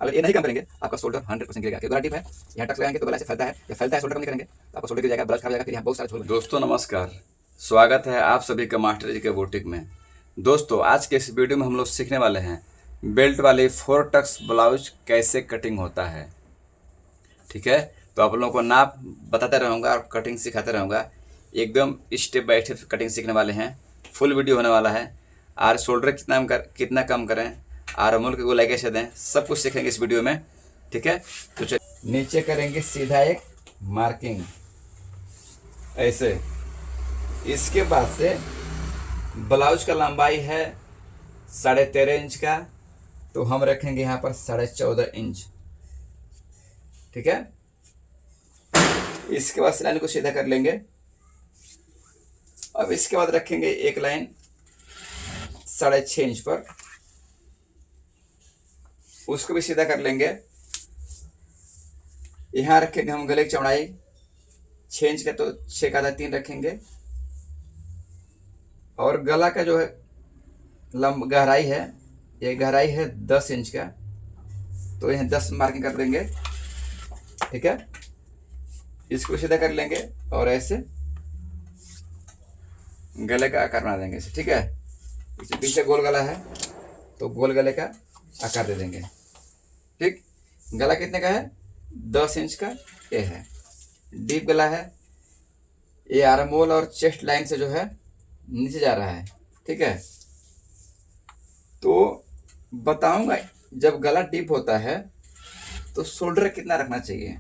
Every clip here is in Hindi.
अगर ये नहीं कम करेंगे आपका शोल्डर 100% गिरेगा। क्योंकि गला डीप है, यहाँ टक्स लगाएंगे तो गला से फैलता है, या फैलता है शोल्डर कम नहीं करेंगे तो आपका शोल्डर गिर जाएगा, ब्लड खराब हो जाएगा, फिर यहाँ बहुत सारा झोल। दोस्तों नमस्कार, स्वागत है आप सभी का मास्टर जी के बुटीक में। दोस्तों आज के इस वीडियो में हम लोग सीखने वाले हैं बेल्ट वाले 4 टक्स ब्लाउज कैसे कटिंग होता है। ठीक है, तो आप लोगों को नाप बताते रहूँगा और कटिंग सिखाते रहूँगा। एकदम स्टेप बाय स्टेप कटिंग सीखने वाले हैं, फुल वीडियो होने वाला है। और शोल्डर कितना कम करें, आर्मोल की गोलाई कैसे दें, सब कुछ सीखेंगे इस वीडियो में। ठीक है, तो चलिए नीचे करेंगे सीधा एक मार्किंग ऐसे। इसके बाद से ब्लाउज का लंबाई है 13.5 इंच का, तो हम रखेंगे यहाँ पर 14.5 इंच। ठीक है, इसके बाद लाइन को सीधा कर लेंगे। अब इसके बाद रखेंगे एक लाइन 6.5 इंच पर, उसको भी सीधा कर लेंगे। यहाँ रखेंगे हम गले की चौड़ाई 6 इंच का, तो 6 का आधा 3 रखेंगे। और गला का जो है गहराई है, ये गहराई है 10 इंच का, तो यहाँ 10 मार्किंग कर देंगे। ठीक है, इसको सीधा कर लेंगे और ऐसे गले का आकार बना देंगे इसे। ठीक है, इसके पीछे गोल गला है तो गोल गले का आकार दे देंगे। ठीक, गला कितने का है, 10 इंच का ये है, डीप गला है। ये आर्मोल और चेस्ट लाइन से जो है नीचे जा रहा है। ठीक है, तो बताऊंगा जब गला डीप होता है तो शोल्डर कितना रखना चाहिए।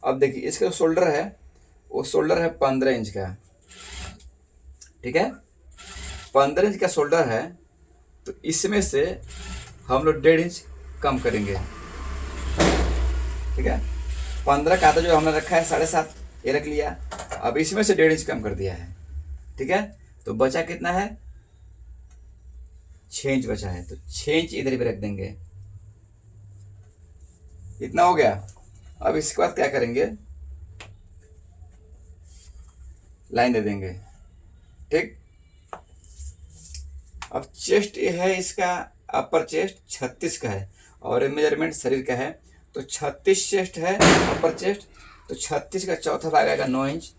अब देखिए इसका जो शोल्डर है वो शोल्डर है 15 इंच का। ठीक है, 15 इंच का शोल्डर है, तो इसमें से हम लोग 1.5 इंच कम करेंगे। ठीक है, 15 का आधा जो हमने रखा है 7.5 ये रख लिया, अब इसमें से 1.5 इंच कम कर दिया है। ठीक है, तो बचा कितना है, 6 इंच बचा है, तो 6 इंच इधर भी रख देंगे। इतना हो गया। अब इसके बाद क्या करेंगे, लाइन दे देंगे। ठीक, अब चेस्ट ये है इसका, अपर चेस्ट 36 का है और ये मेजरमेंट शरीर का है, तो 36 चेस्ट है अपर चेस्ट, तो 36 का चौथा भाग आएगा 9 इंच,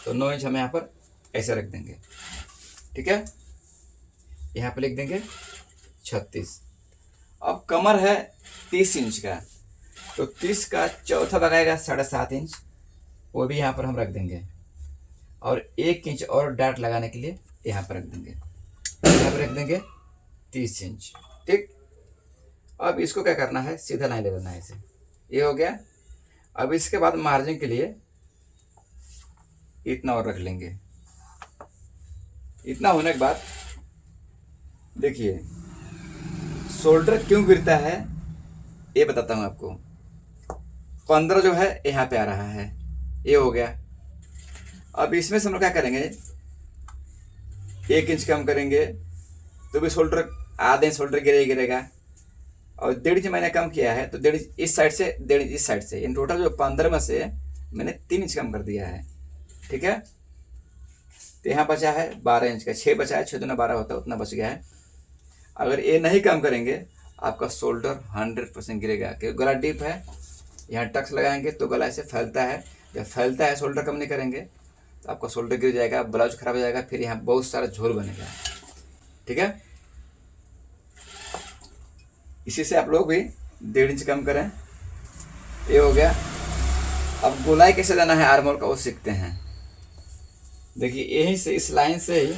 तो 9 इंच हम यहाँ पर ऐसे रख देंगे। ठीक है, यहाँ पर लिख देंगे 36। अब कमर है 30 इंच का, तो 30 का चौथा भाग आएगा 7.5 इंच, वो भी यहाँ पर हम रख देंगे। और 1 इंच और डाट लगाने के लिए यहाँ पर रख देंगे, यहाँ पर रख देंगे 30 इंच। ठीक, अब इसको क्या करना है, सीधा लाइन ले लेना है ऐसे, ये हो गया। अब इसके बाद मार्जिन के लिए इतना और रख लेंगे। इतना होने के बाद देखिए शोल्डर क्यों गिरता है ये बताता हूँ आपको। 15 जो है यहाँ पे आ रहा है, ये हो गया। अब इसमें से हम लोग क्या करेंगे, 1 इंच कम करेंगे तो भी शोल्डर आधे शोल्डर गिरेगा। और 1.5 इंच मैंने कम किया है, तो 1.5 इंच इस साइड से 1.5 इंच इस साइड से, इन टोटल जो 15 में से मैंने 3 इंच कम कर दिया है। ठीक है, तो यहाँ बचा है 12 इंच का, 6 बचा है, 6 दूना 12 होता है, उतना बच गया है। अगर ये नहीं कम करेंगे आपका शोल्डर 100% गिरेगा, क्योंकि गला डीप है। यहाँ टक्स लगाएंगे तो गला ऐसे फैलता है, जब फैलता है शोल्डर कम नहीं करेंगे तो आपका शोल्डर गिर जाएगा, ब्लाउज खराब हो जाएगा, फिर यहाँ बहुत सारा झोल बनेगा। ठीक है, इसी से आप लोग भी 1.5 इंच कम करें। ये हो गया। अब गोलाई कैसे देना है आर्मोल का वो सीखते हैं। देखिए यहीं से इस लाइन से ही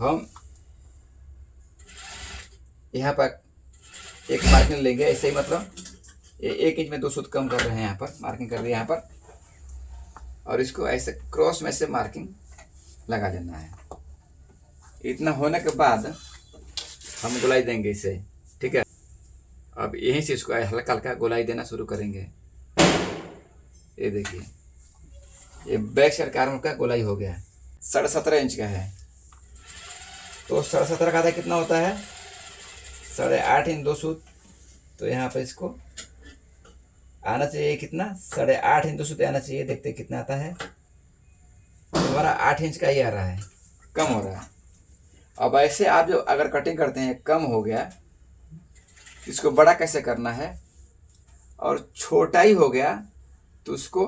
हम यहाँ पर एक मार्किंग लेंगे ऐसे ही, मतलब ये 1 इंच में 2 सूत कम कर रहे हैं, यहाँ पर मार्किंग कर दी यहाँ पर, और इसको ऐसे क्रॉस में से मार्किंग लगा देना है। इतना होने के बाद हम गोलाई देंगे इसे। ठीक है, अब यहीं से इसको हल्का हल्का गोलाई देना शुरू करेंगे। ये देखिए ये बैक साइड का आर्म का गोलाई हो गया, 17.5 इंच का है, तो 17.5 का आधा कितना होता है, 8.5 इंच 2 सूत, तो यहाँ पर इसको आना चाहिए कितना, 8.5 इंच 2 सूत आना चाहिए। देखते कितना आता है, हमारा 8 इंच का ही आ रहा है, कम हो रहा है। अब ऐसे आप जो अगर कटिंग करते हैं कम हो गया, इसको बड़ा कैसे करना है, और छोटा ही हो गया तो उसको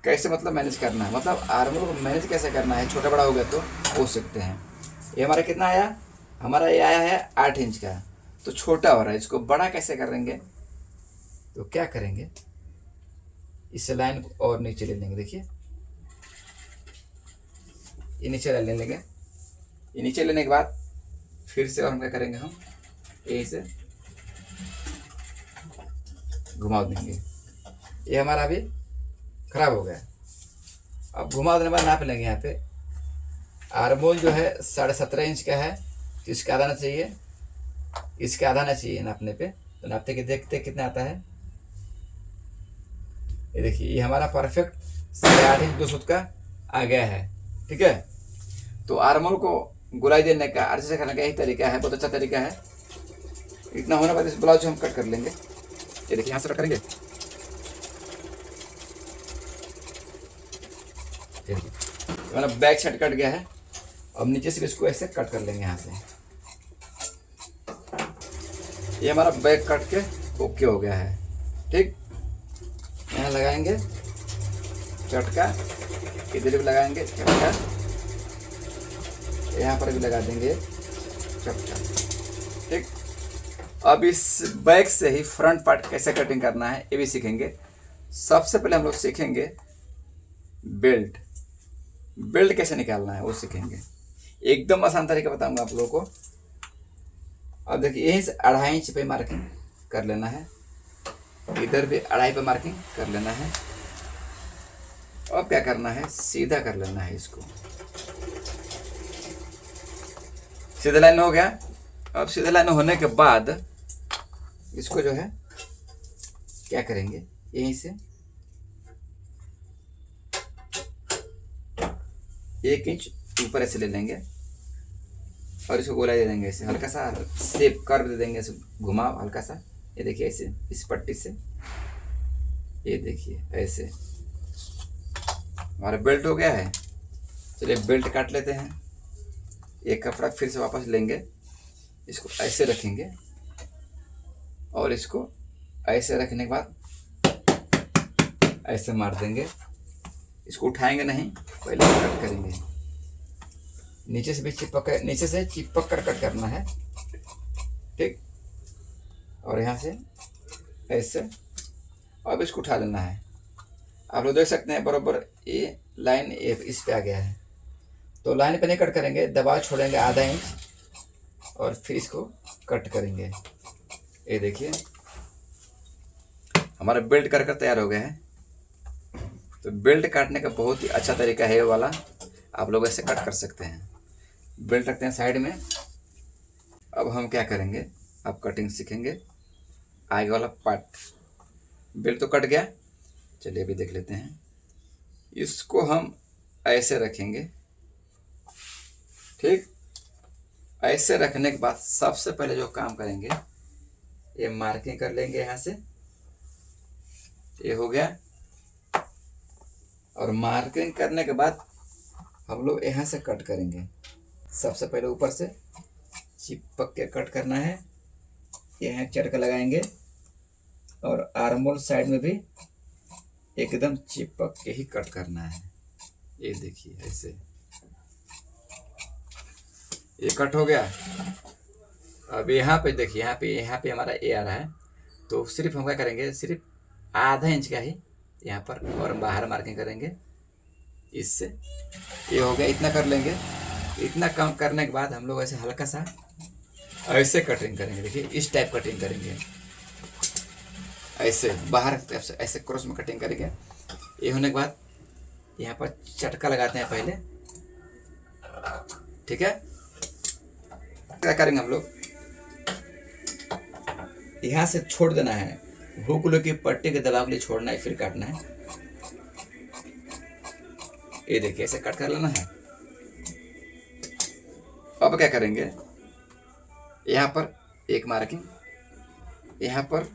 कैसे मतलब मैनेज करना है, मतलब आर्मोल को मैनेज कैसे करना है, छोटा बड़ा हो गया तो हो सकते हैं। ये हमारा कितना आया, हमारा ये आया है 8 इंच का, तो छोटा हो रहा है, इसको बड़ा कैसे करेंगे, तो क्या करेंगे, इस लाइन को और नीचे ले लेंगे। देखिए ये नीचे ले लेंगे, ये नीचे लेने के बाद फिर से और हम क्या करेंगे, हम यहीं से घुमा देंगे। ये हमारा अभी खराब हो गया। अब घुमा देने के बाद नाप लेंगे। यहाँ पे आर्मोल जो है 17.5 इंच का है, तो इसका आधा आना चाहिए, इसका आधा आना चाहिए नापने पे। तो नापते के देखते कितना आता है, ये देखिए ये हमारा परफेक्ट 8.5 इंच 2 सूत का आ गया है। ठीक है, तो आर्मोल को गुलाई देने का अच्छे से करने का यही तरीका है, बहुत अच्छा तरीका है। इतना होने बाद इस ब्लाउज हम कट कर लेंगे। ये देखिए यहाँ से कट करेंगे, हमारा बैक साइड कट गया है। अब नीचे से इसको ऐसे कट कर लेंगे यहाँ से। ये हमारा बैक कट के ओके हो गया है। ठीक, यहाँ लगाएंगे चटका, इधर भी लगाएंगे चटका, यहाँ पर भी लगा देंगे चटका। ठीक, अब इस बैक से ही फ्रंट पार्ट कैसे कटिंग करना है ये भी सीखेंगे। सबसे पहले हम लोग सीखेंगे बेल्ट, बेल्ट कैसे निकालना है वो सीखेंगे। एकदम आसान तरीका बताऊंगा आप लोगों को। अब देखिए यहीं से 2.5 इंच पे मार्किंग कर लेना है, इधर भी 2.5 पे मार्किंग कर लेना है। अब क्या करना है, सीधा कर लेना है इसको। सीधा लाइन हो गया। अब सीधा लाइन होने के बाद इसको जो है क्या करेंगे, यहीं से 1 इंच ऊपर ऐसे ले लेंगे और इसको गोलाई दे देंगे, ऐसे हल्का सा शेप कर्व दे देंगे, ऐसे घुमाव हल्का सा। ये देखिए ऐसे इस पट्टी से, ये देखिए ऐसे हमारा बेल्ट हो गया है। चलिए बेल्ट काट लेते हैं। एक कपड़ा फिर से वापस लेंगे, इसको ऐसे रखेंगे और इसको ऐसे रखने के बाद ऐसे मार देंगे। इसको उठाएंगे नहीं, पहले कट करेंगे। नीचे से भी चिपक, नीचे से चिपक कर कट करना है। ठीक, और यहाँ से ऐसे अब इसको उठा लेना है। आप लोग देख सकते हैं बराबर ये लाइन इस पे आ गया है। तो लाइन पे नहीं कट करेंगे, दबाव छोड़ेंगे 1/2 इंच और फिर इसको कट करेंगे। ये देखिए हमारा बेल्ट कर तैयार हो गया है। तो बेल्ट काटने का बहुत ही अच्छा तरीका है ये वाला, आप लोग ऐसे कट कर सकते हैं। बेल्ट रखते हैं साइड में। अब हम क्या करेंगे, अब कटिंग सीखेंगे आगे वाला पार्ट। बेल्ट तो कट गया, चलिए अभी देख लेते हैं। इसको हम ऐसे रखेंगे। ठीक, ऐसे रखने के बाद सबसे पहले जो काम करेंगे, ये मार्किंग कर लेंगे यहाँ से, ये हो गया। और मार्किंग करने के बाद हम लोग यहाँ से कट करेंगे। सबसे पहले ऊपर से चिपक के कट करना है, यहाँ चटका लगाएंगे और आर्मोल साइड में भी एकदम चिपक के ही कट करना है। ये देखिए ऐसे ये कट हो गया। अब यहाँ पे देखिए, यहाँ पे हमारा ए आ रहा है, तो सिर्फ हम क्या करेंगे, सिर्फ 1/2 इंच का ही यहाँ पर और बाहर मार्किंग करेंगे इससे। ये हो गया, इतना कर लेंगे। इतना कम करने के बाद हम लोग ऐसे हल्का सा ऐसे कटिंग करेंगे। देखिए इस टाइप कटिंग करेंगे, ऐसे बाहर ऐसे क्रॉस में कटिंग करेंगे। ये होने के बाद यहाँ पर चटका लगाते हैं पहले। ठीक है, क्या करेंगे हम लोग, यहाँ से छोड़ देना है, हुक की पट्टी के दबाव के लिए छोड़ना है, फिर काटना है। ये देखिए ऐसे कट कर लेना है। अब क्या करेंगे, यहाँ पर एक मार्किंग, यहाँ पर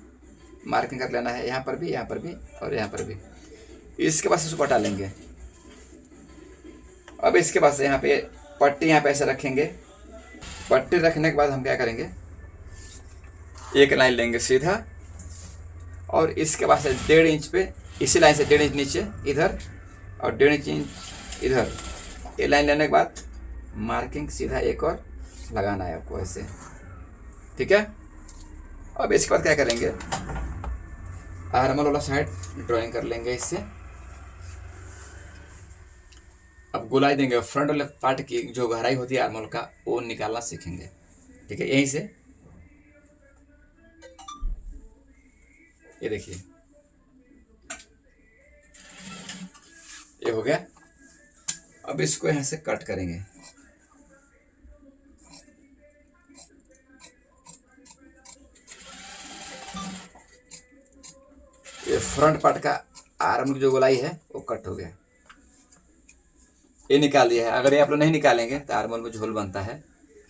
मार्किंग कर लेना है, यहाँ पर भी और यहाँ पर भी। इसके बाद इसको हटा लेंगे। अब इसके बाद से यहाँ पे पट्टी यहाँ पे ऐसे रखेंगे। पट्टी रखने के बाद हम क्या करेंगे, एक लाइन लेंगे सीधा, और इसके बाद से 1.5 इंच पे, इसी लाइन से 1.5 इंच नीचे इधर और 1.5 इंच इधर, ये लाइन लेने के बाद मार्किंग सीधा एक और लगाना है आपको ऐसे, ठीक है। अब इसके बाद क्या करेंगे, आर्मल वाला साइड ड्राइंग कर लेंगे इससे। अब गोलाई देंगे, फ्रंट वाले पार्ट की जो गहराई होती है आर्मल का, वो निकालना सीखेंगे, ठीक है। यहीं से ये देखिए, ये हो गया। अब इसको यहाँ से कट करेंगे, ये फ्रंट पार्ट का आर्म की जो गोलाई है वो कट हो गया, ये निकाल दिया है। अगर ये आप लोग नहीं निकालेंगे तो आर्मल में झोल बनता है,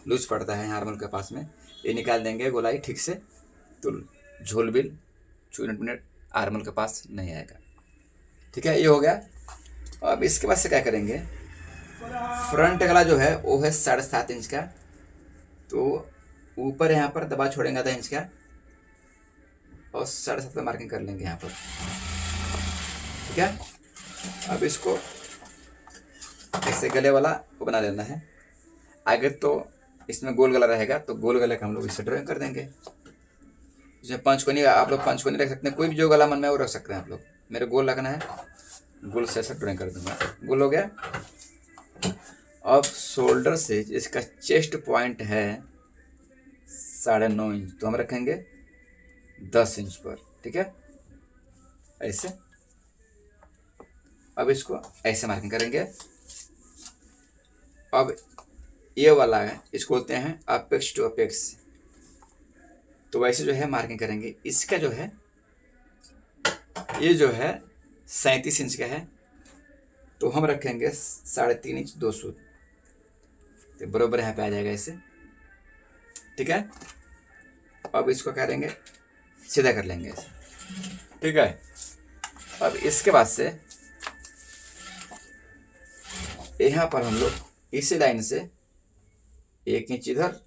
लूज पड़ता है आर्मल के पास में, ये निकाल देंगे गोलाई ठीक से, तो झोल बिल 2 मिनट आर्मल के पास नहीं आएगा, ठीक है। ये हो गया। अब इसके बाद से क्या करेंगे, फ्रंट गला जो है वो है 7.5 इंच का, तो ऊपर यहाँ पर दबा छोड़ेंगे आधा इंच का, और 7.5 पे मार्किंग कर लेंगे यहाँ पर, ठीक है। अब इसको ऐसे गले वाला को बना लेना है। आगे तो इसमें गोल गला रहेगा, तो गोल गले का हम लोग इससे ड्राइंग कर देंगे। इसमें पंचकोनी, आप लोग पंचकोनी रख सकते हैं, कोई भी जो गला मन में वो रख सकते हैं आप लोग। मेरे गोल रखना है, गोल से ऐसा ड्राइंग कर दूंगा, गोल हो गया। अब शोल्डर से इसका चेस्ट पॉइंट है 9.5 इंच, तो हम रखेंगे 10 इंच पर, ठीक है, ऐसे। अब इसको ऐसे मार्किंग करेंगे। अब ये वाला है, इसको बोलते हैं अपेक्स टू अपेक्स, तो वैसे जो है मार्किंग करेंगे। इसका जो है, ये जो है 37 इंच का है, तो हम रखेंगे 3.5 इंच 2 सूत, तो बराबर यहाँ पे आ जाएगा ऐसे, ठीक है। अब इसको करेंगे सीधा कर लेंगे ऐसे, ठीक है। अब इसके बाद से यहाँ पर हम लोग इसी लाइन से 1 इंच इधर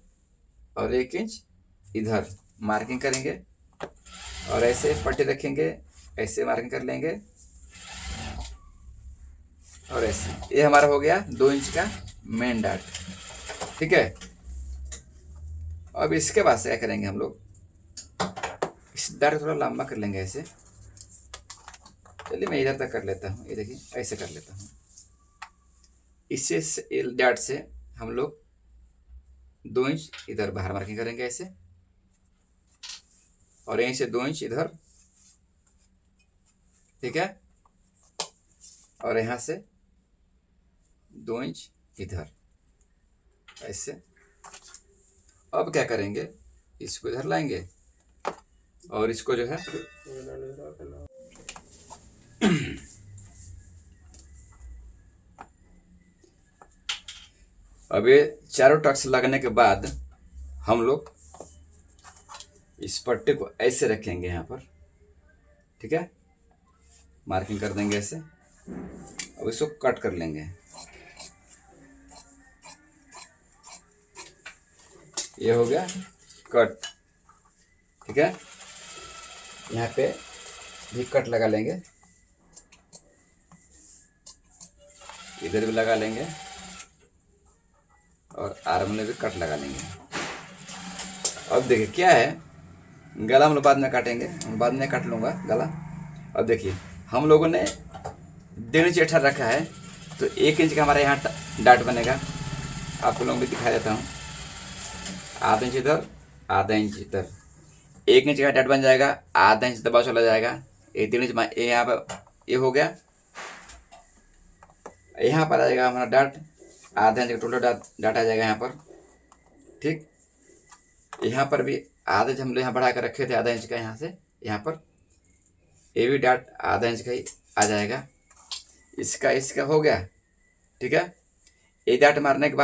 और 1 इंच इधर मार्किंग करेंगे, और ऐसे पट्टी रखेंगे, ऐसे मार्किंग कर लेंगे, और ऐसे। ये हमारा हो गया 2 इंच का मेन डाट, ठीक है। अब इसके बाद से क्या करेंगे हम लोग, इस डाट थोड़ा लंबा कर लेंगे ऐसे। चलिए मैं इधर तक कर लेता हूँ, ये देखिए ऐसे कर लेता हूँ। इससे डाट से हम लोग 2 इंच इधर बाहर मार्किंग करेंगे ऐसे, और यहीं से 2 इंच इधर, ठीक है, और यहाँ से 2 इंच इधर ऐसे। अब क्या करेंगे, इसको इधर लाएंगे और इसको जो है अब ये चारों टक्स लगने के बाद हम लोग इस पट्टे को ऐसे रखेंगे यहाँ पर, ठीक है, मार्किंग कर देंगे ऐसे। अब इसको कट कर लेंगे, ये हो गया कट, ठीक है। यहाँ पे भी कट लगा लेंगे, इधर भी लगा लेंगे, और आर्म में भी कट लगा लेंगे। अब देखिए क्या है, गला हम लोग बाद में काटेंगे, बाद में काट लूँगा गला। अब देखिए हम लोगों ने 1.5 इंच एठर रखा है, तो 1 इंच का हमारा यहाँ डाट बनेगा। आपको लोगों को दिखा देता हूँ, आधा इंच इधर, आधा इंच इधर, 1 इंच का डाट बन जाएगा, आधा इंच दबाव चला जाएगा, 1.5 इंच यहाँ पर ये हो गया। यहाँ पर आ जाएगा हमारा डाट, आधा इंच का टोटल डाट आ जाएगा यहाँ पर, ठीक। यहाँ पर भी आधा इंच हम लोग यहाँ बढ़ा कर रखे थे, आधा इंच का यहाँ से यहाँ पर, ये भी डाट आधा इंच का ही आ जाएगा। इसका हो गया, ठीक है। ये डाट मारने के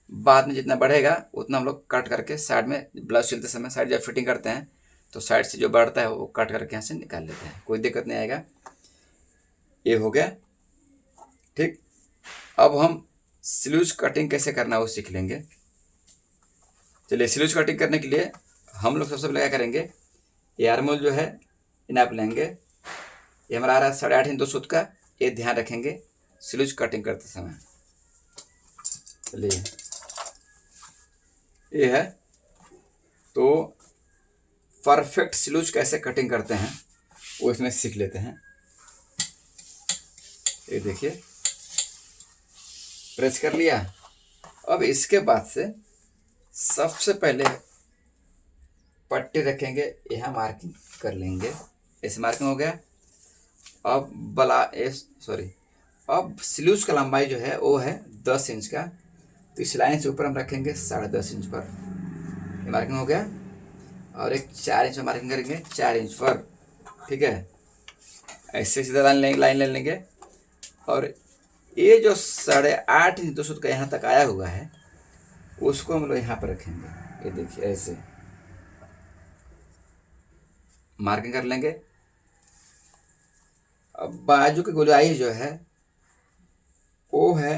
बाद में जितना बढ़ेगा उतना हम लोग कट करके साइड में, ब्लाउज सिलते समय साइड जब फिटिंग करते हैं तो साइड से जो बढ़ता है वो कट करके यहाँ से निकाल लेते हैं, कोई दिक्कत नहीं आएगा। ये हो गया, ठीक। अब हम स्लीव्स कटिंग कैसे करना है वो सीख लेंगे। चलिए, स्लीव्स कटिंग करने के लिए हम लोग सबसे पहले क्या करेंगे, ये आर्मोल जो है नाप लेंगे। ये हमारा आ रहा है 8.5 इंच 2 सूत का। ये ध्यान रखेंगे स्लीव्स कटिंग करते समय। चलिए ये है, तो परफेक्ट स्लीव्स कैसे कटिंग करते हैं वो इसमें सीख लेते हैं। ये देखिए प्रेस कर लिया। अब इसके बाद से सबसे पहले पट्टी रखेंगे, यहाँ मार्किंग कर लेंगे। ऐसे मार्किंग हो गया। अब अब स्लीव्स का लंबाई जो है वो है 10 इंच का, तो इस लाइन से ऊपर हम रखेंगे 10.5 इंच पर। ये मार्किंग हो गया। और एक 4 इंच में मार्किंग करेंगे 4 इंच पर, ठीक है। ऐसे सीधा लाइन ले लेंगे। और ये जो 8.5 इंच 2 सूत का यहाँ तक आया हुआ है उसको हम लोग यहाँ पर रखेंगे। ये देखिए ऐसे मार्किंग कर लेंगे। अब बाजू की गोलाई जो है वो है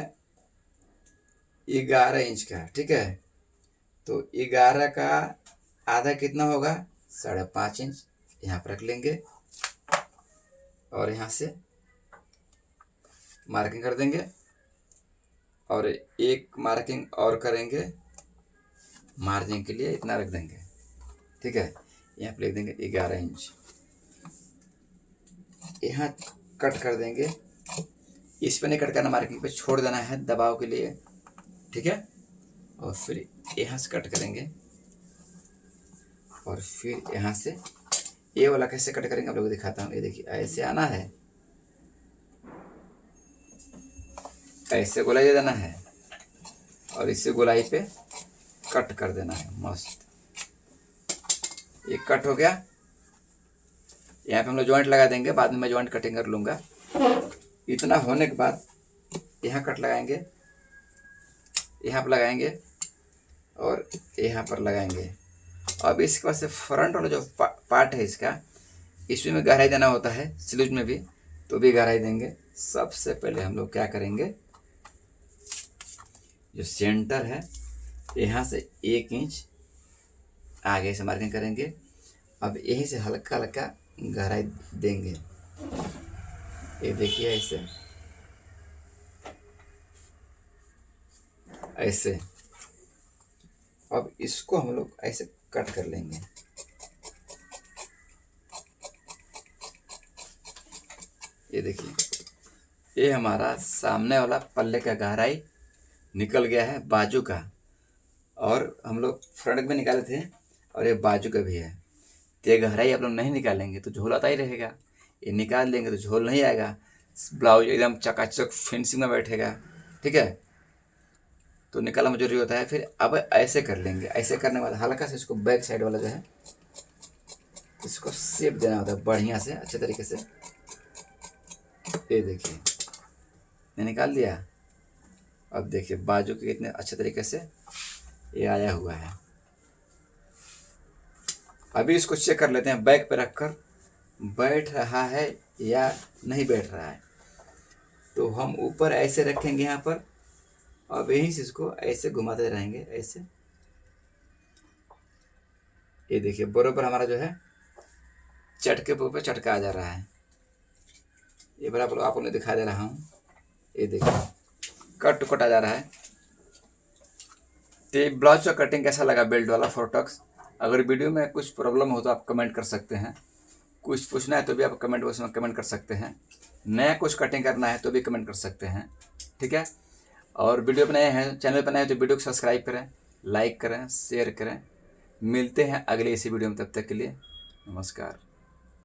11 इंच का, ठीक है। तो 11 का आधा कितना होगा, 5.5 इंच। यहाँ पर रख लेंगे और यहाँ से मार्किंग कर देंगे। और एक मार्किंग और करेंगे मार्जिन के लिए, इतना रख देंगे, ठीक है। यहाँ पर लिख देंगे 11 इंच। यहाँ कट कर देंगे। इस पे नहीं कट करना, मार्किंग पे छोड़ देना है दबाव के लिए, ठीक है। और फिर यहाँ से कट करेंगे। और फिर यहाँ से ये वाला कैसे कट करेंगे आप लोगों को दिखाता हूँ। ये देखिए ऐसे आना है, ऐसे गोलाई दे देना है और इसे गोलाई पे कट कर देना है। मस्त, ये कट हो गया। यहाँ पे हम लोग जॉइंट लगा देंगे, बाद में मैं जॉइंट कटिंग कर लूँगा। इतना होने के बाद यहाँ कट लगाएंगे, यहाँ पर लगाएंगे और यहाँ पर लगाएंगे। अब इसके बाद से फ्रंट वाला जो पार्ट है इसका, इसमें में गहराई देना होता है, स्लीव में भी, तो भी गहराई देंगे। सबसे पहले हम लोग क्या करेंगे, जो सेंटर है यहाँ से 1 इंच आगे से मार्किंग करेंगे। अब यहीं से हल्का हल्का गहराई देंगे। ये देखिए ऐसे ऐसे। अब इसको हम लोग ऐसे कट कर लेंगे। ये देखिए ये हमारा सामने वाला पल्ले का गहराई निकल गया है बाजू का, और हम लोग फ्रंट में निकाले थे और ये बाजू का भी है। तो ये गहराई आप लोग नहीं निकालेंगे तो झोल आता ही रहेगा, ये निकाल लेंगे तो झोल नहीं आएगा, ब्लाउज एकदम चकाचक फिनिशिंग में बैठेगा, ठीक है। तो निकालना जरूरी होता है। फिर अब ऐसे कर लेंगे। ऐसे करने के बाद हल्का से इसको बैक साइड वाला जो है इसको शेप देना होता है बढ़िया से, अच्छे तरीके से। ये देखिए मैंने निकाल दिया। अब देखिए बाजू के कितने अच्छे तरीके से ये आया हुआ है। अभी इसको चेक कर लेते हैं बैक पे रखकर बैठ रहा है या नहीं बैठ रहा है। तो हम ऊपर ऐसे रखेंगे यहाँ पर, अब यहीं से इसको ऐसे घुमाते रहेंगे ऐसे। ये देखिए बराबर हमारा जो है चटके पे ऊपर चटका आ जा रहा है। ये बराबर आपको मैं दिखा दे रहा हूँ। ये देखिए कट टू कट आ जा रहा है। तो ब्लाउज का कटिंग कैसा लगा बेल्ट वाला फोरटक्स। अगर वीडियो में कुछ प्रॉब्लम हो तो आप कमेंट कर सकते हैं, कुछ पूछना है तो भी आप कमेंट बॉक्स में कमेंट कर सकते हैं, नया कुछ कटिंग करना है तो भी कमेंट कर सकते हैं, ठीक है। और वीडियो पर नए हैं, चैनल पर नए हैं तो वीडियो को सब्सक्राइब करें, लाइक करें, शेयर करें। मिलते हैं अगले इसी वीडियो में, तब तक के लिए नमस्कार।